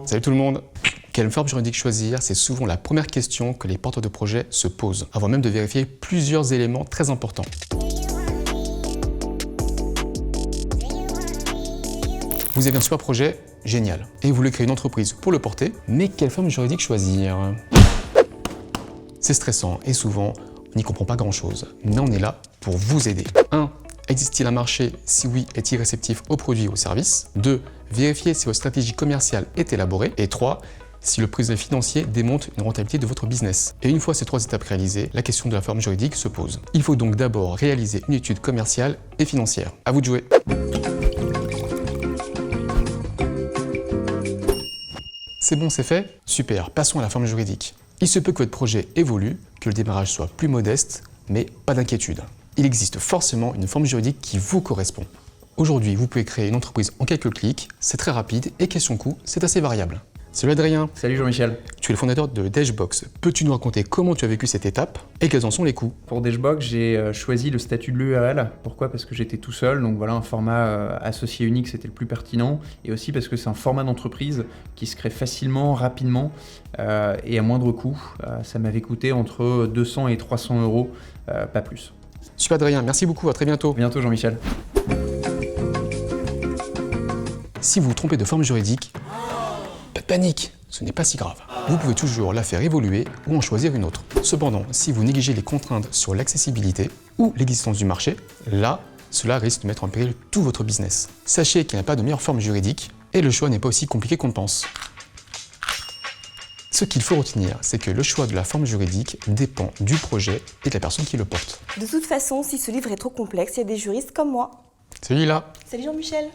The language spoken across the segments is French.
Salut tout le monde! Quelle forme juridique choisir? C'est souvent la première question que les porteurs de projet se posent, avant même de vérifier plusieurs éléments très importants. Vous avez un super projet, génial, et vous voulez créer une entreprise pour le porter, mais quelle forme juridique choisir? C'est stressant et souvent, on n'y comprend pas grand-chose, mais on est là pour vous aider. 1. Existe-t-il un marché? Si oui, est-il réceptif aux produits ou aux services? 2. Vérifiez si votre stratégie commerciale est élaborée. Et 3. Si le prisme financier démontre une rentabilité de votre business. Et une fois ces 3 étapes réalisées, la question de la forme juridique se pose. Il faut donc d'abord réaliser une étude commerciale et financière. À vous de jouer. C'est bon, c'est fait? Super, passons à la forme juridique. Il se peut que votre projet évolue, que le démarrage soit plus modeste, mais pas d'inquiétude. Il existe forcément une forme juridique qui vous correspond. Aujourd'hui, vous pouvez créer une entreprise en quelques clics, c'est très rapide et question coût, c'est assez variable. Salut Adrien. Salut Jean-Michel. Tu es le fondateur de Dashbox. Peux-tu nous raconter comment tu as vécu cette étape et quels en sont les coûts? Pour Dashbox, j'ai choisi le statut de l'URL. Pourquoi? Parce que j'étais tout seul, donc voilà, un format associé unique, c'était le plus pertinent. Et aussi parce que c'est un format d'entreprise qui se crée facilement, rapidement et à moindre coût. Ça m'avait coûté entre 200 et 300 euros, pas plus. Super Adrien, merci beaucoup, à très bientôt. À bientôt Jean-Michel. Si vous vous trompez de forme juridique, pas de panique, ce n'est pas si grave. Vous pouvez toujours la faire évoluer ou en choisir une autre. Cependant, si vous négligez les contraintes sur l'accessibilité ou l'existence du marché, là, cela risque de mettre en péril tout votre business. Sachez qu'il n'y a pas de meilleure forme juridique et le choix n'est pas aussi compliqué qu'on pense. Ce qu'il faut retenir, c'est que le choix de la forme juridique dépend du projet et de la personne qui le porte. De toute façon, si ce livre est trop complexe, il y a des juristes comme moi. Salut là. Salut Jean-Michel.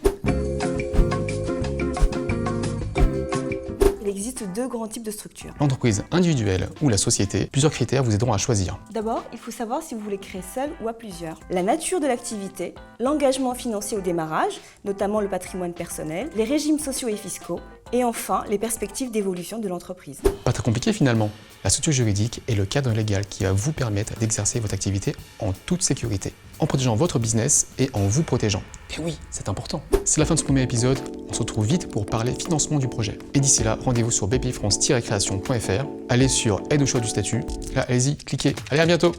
Il existe 2 grands types de structures. L'entreprise individuelle ou la société, plusieurs critères vous aideront à choisir. D'abord, il faut savoir si vous voulez créer seul ou à plusieurs. La nature de l'activité, l'engagement financier au démarrage, notamment le patrimoine personnel, les régimes sociaux et fiscaux, et enfin, les perspectives d'évolution de l'entreprise. Pas très compliqué finalement. La structure juridique est le cadre légal qui va vous permettre d'exercer votre activité en toute sécurité, en protégeant votre business et en vous protégeant. Et oui, c'est important. C'est la fin de ce premier épisode. On se retrouve vite pour parler financement du projet. Et d'ici là, rendez-vous sur bpifrance-création.fr. Allez sur Aide au choix du statut. Là, allez-y, cliquez. Allez, à bientôt.